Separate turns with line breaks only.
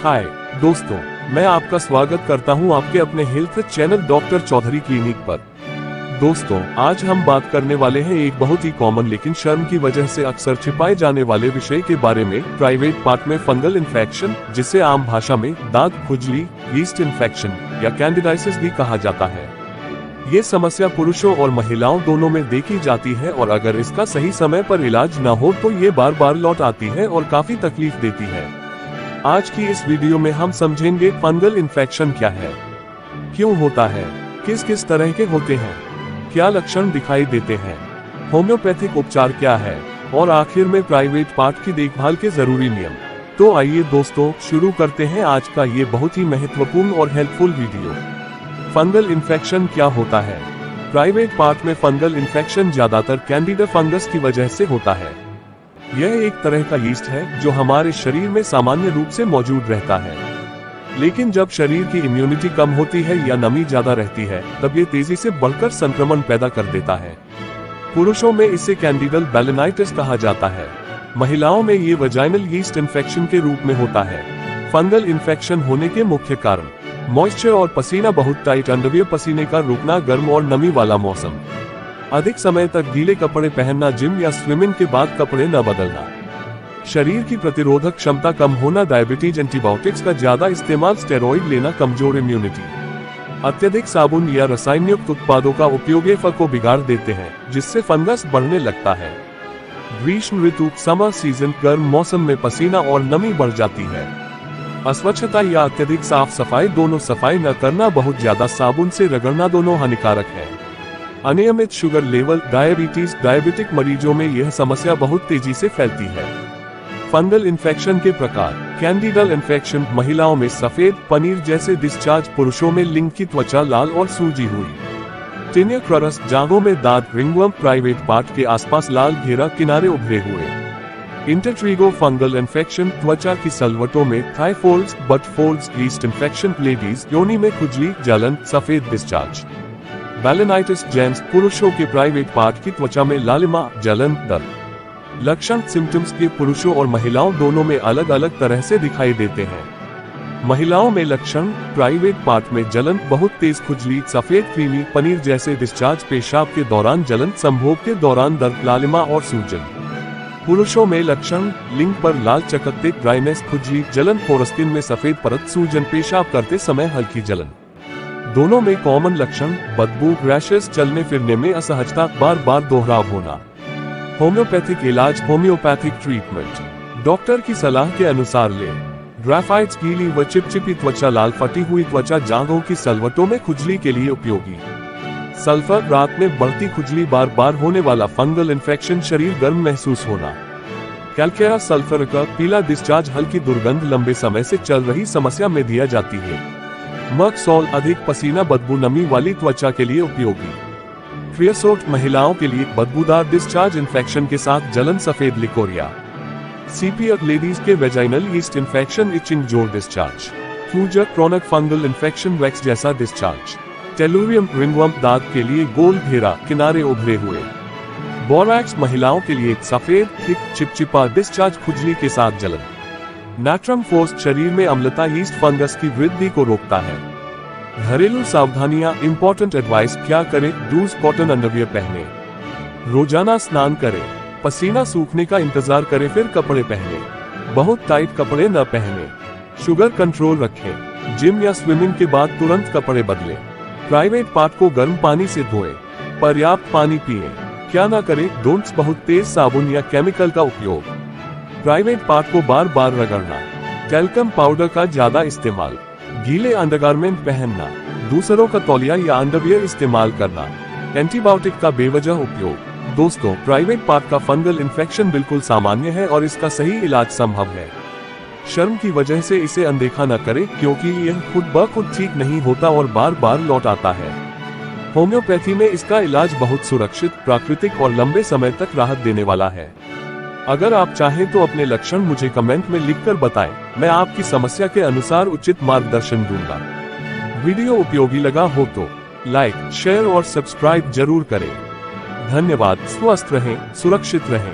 हाय दोस्तों, मैं आपका स्वागत करता हूं आपके अपने health channel doctor Chaudhary clinic पर। दोस्तों, आज हम बात करने वाले हैं एक बहुत ही कॉमन लेकिन शर्म की वजह से अक्सर छिपाए जाने वाले विषय के बारे में, प्राइवेट पार्ट में फंगल इन्फेक्शन, जिसे आम भाषा में दांत खुजली, यीस्ट इन्फेक्शन या कैंडिडाइसिस भी कहा जाता है। ये समस्या पुरुषों और महिलाओं दोनों में देखी जाती है और अगर इसका सही समय पर इलाज न हो तो ये बार बार लौट आती है और काफी तकलीफ देती है। आज की इस वीडियो में हम समझेंगे फंगल इन्फेक्शन क्या है, क्यों होता है, किस किस तरह के होते हैं, क्या लक्षण दिखाई देते हैं, होम्योपैथिक उपचार क्या है और आखिर में प्राइवेट पार्ट की देखभाल के जरूरी नियम। तो आइए दोस्तों, शुरू करते हैं आज का ये बहुत ही महत्वपूर्ण और हेल्पफुल वीडियो। फंगल इन्फेक्शन क्या होता है? प्राइवेट पार्ट में फंगल इन्फेक्शन ज्यादातर कैंडिडा फंगस की वजह से होता है। यह एक तरह का यीस्ट है जो हमारे शरीर में सामान्य रूप से मौजूद रहता है, लेकिन जब शरीर की इम्यूनिटी कम होती है या नमी ज्यादा रहती है तब ये तेजी से बढ़कर संक्रमण पैदा कर देता है। पुरुषों में इसे कैंडिडल बैलेनाइटिस कहा जाता है, महिलाओं में ये वजाइनल यीस्ट इन्फेक्शन के रूप में होता है। फंगल इन्फेक्शन होने के मुख्य कारण मॉइस्चर और पसीना, बहुत टाइट अंडरवियर, पसीने का रुकना, गर्म और नमी वाला मौसम, अधिक समय तक गीले कपड़े पहनना, जिम या स्विमिंग के बाद कपड़े न बदलना, शरीर की प्रतिरोधक क्षमता कम होना, डायबिटीज, एंटीबायोटिक्स का ज्यादा इस्तेमाल, स्टेरॉइड लेना, कमजोर इम्यूनिटी, अत्यधिक साबुन या रसायन युक्त उत्पादों का उपयोग ये फर को बिगाड़ देते हैं जिससे फंगस बढ़ने लगता है। ग्रीष्म ऋतु, समर सीजन, गर्म मौसम में पसीना और नमी बढ़ जाती है। अस्वच्छता या अत्यधिक साफ सफाई, दोनों सफाई न करना, बहुत ज्यादा साबुन से रगड़ना, दोनों हानिकारक है। अनियमित शुगर लेवल, डायबिटीज, डायबिटिक मरीजों में यह समस्या बहुत तेजी से फैलती है। फंगल इन्फेक्शन के प्रकार, कैंडिडल इन्फेक्शन, महिलाओं में सफेद पनीर जैसे डिस्चार्ज, पुरुषों में लिंग की त्वचा लाल और सूजी हुई। टेनिया क्रॉस, जांघों में दाग, रिंगवर्म, प्राइवेट पार्ट के आसपास लाल घेरा, किनारे उभरे हुए। इंटरट्रीगो फंगल इन्फेक्शन, त्वचा की सलवटों में thigh folds, but folds, yeast infection, ladies, योनि में खुजली, जलन, सफेद डिस्चार्ज। बैलेनाइटिस जेंट्स, पुरुषों के प्राइवेट पार्ट की त्वचा में लालिमा, जलन, दर्द। लक्षण सिम्टम्स के पुरुषों और महिलाओं दोनों में अलग अलग तरह से दिखाई देते हैं। महिलाओं में लक्षण, प्राइवेट पार्ट में जलन, बहुत तेज खुजली, सफेद क्रीमी पनीर जैसे डिस्चार्ज, पेशाब के दौरान जलन, संभोग के दौरान दर्द, लालिमा और सूजन। पुरुषों में लक्षण, लिंग पर लाल चकत्ते, ड्राइनेस, खुजली, जलन, फोरस्किन में सफेद परत, सूजन, पेशाब करते समय हल्की जलन। दोनों में कॉमन लक्षण, बदबू, रैशेस, चलने फिरने में असहजता, बार बार दोहराव होना। होम्योपैथिक इलाज, होम्योपैथिक ट्रीटमेंट डॉक्टर की सलाह के अनुसार ले। ग्राफाइट्स, गीली व चिपचिपी त्वचा, लाल फटी हुई त्वचा, जांघों की सलवटों में खुजली के लिए उपयोगी। सल्फर, रात में बढ़ती खुजली, बार बार होने वाला फंगल इन्फेक्शन, शरीर गर्म महसूस होना। कैल्केरा सल्फर का पीला डिस्चार्ज, हल्की दुर्गंध, लंबे समय से चल रही समस्या में दिया जाती है। मर्कसोल, अधिक पसीना, बदबू, नमी वाली त्वचा के लिए उपयोगी। क्रियासोट, महिलाओं के लिए, बदबूदार डिस्चार्ज, इन्फेक्शन के साथ जलन, सफेद लिकोरिया। सीपिया, लेडीज के वेजाइनल यीस्ट इन्फेक्शन, इचिंग, जोर डिस्चार्ज। फ्लूजा, क्रॉनिक फंगल इन्फेक्शन, वैक्स जैसा डिस्चार्ज। टेलुरियम, रिंगवर्म, दाग के लिए गोल घेरा, किनारे उभरे हुए। बोरैक्स, महिलाओं के लिए, सफेद, थिक, चिपचिपा डिस्चार्ज, खुजली के साथ जलन। नाट्रम फोर्स, शरीर में अम्लता, यीस्ट फंगस की वृद्धि को रोकता है। घरेलू सावधानियां, इंपॉर्टेंट एडवाइस, क्या करें? डूज, कॉटन अंडरवियर पहने, रोजाना स्नान करें, पसीना सूखने का इंतजार करें फिर कपड़े पहने, बहुत टाइट कपड़े न पहने, शुगर कंट्रोल रखें, जिम या स्विमिंग के बाद तुरंत कपड़े बदलें, प्राइवेट पार्ट को गर्म पानी से धोएं, पर्याप्त पानी पिएं, क्या ना करें? डोंट्स, बहुत तेज साबुन या केमिकल का उपयोग, प्राइवेट पार्ट को बार बार रगड़ना, टैल्कम पाउडर का ज्यादा इस्तेमाल, गीले अंडरगारमेंट पहनना, दूसरों का तौलिया या अंडरवियर इस्तेमाल करना, एंटीबायोटिक का बेवजह उपयोग। दोस्तों, प्राइवेट पार्ट का फंगल इन्फेक्शन बिल्कुल सामान्य है और इसका सही इलाज संभव है। शर्म की वजह से इसे अनदेखा न करें क्योंकि यह खुद ब खुद ठीक नहीं होता और बार बार लौट आता है। होम्योपैथी में इसका इलाज बहुत सुरक्षित, प्राकृतिक और लंबे समय तक राहत देने वाला है। अगर आप चाहें तो अपने लक्षण मुझे कमेंट में लिखकर बताएं, मैं आपकी समस्या के अनुसार उचित मार्गदर्शन दूंगा। वीडियो उपयोगी लगा हो तो लाइक, शेयर और सब्सक्राइब जरूर करें। धन्यवाद। स्वस्थ रहें, सुरक्षित रहें।